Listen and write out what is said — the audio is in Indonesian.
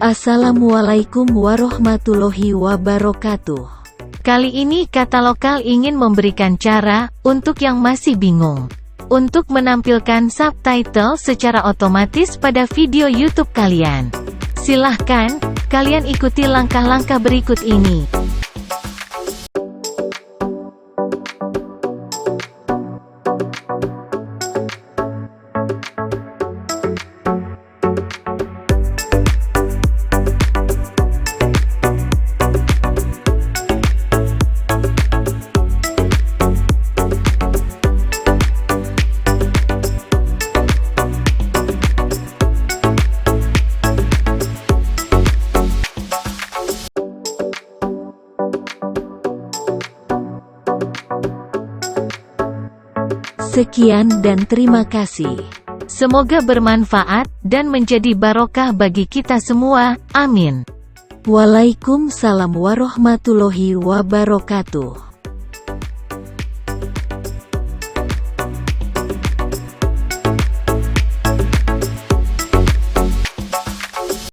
Assalamualaikum warahmatullahi wabarakatuh. Kali ini Kata Lokal ingin memberikan cara untuk yang masih bingung untuk menampilkan subtitle secara otomatis pada video YouTube kalian. Silahkan, kalian ikuti langkah-langkah berikut ini. Sekian dan terima kasih. Semoga bermanfaat dan menjadi barokah bagi kita semua. Amin. Waalaikumsalam warahmatullahi wabarakatuh.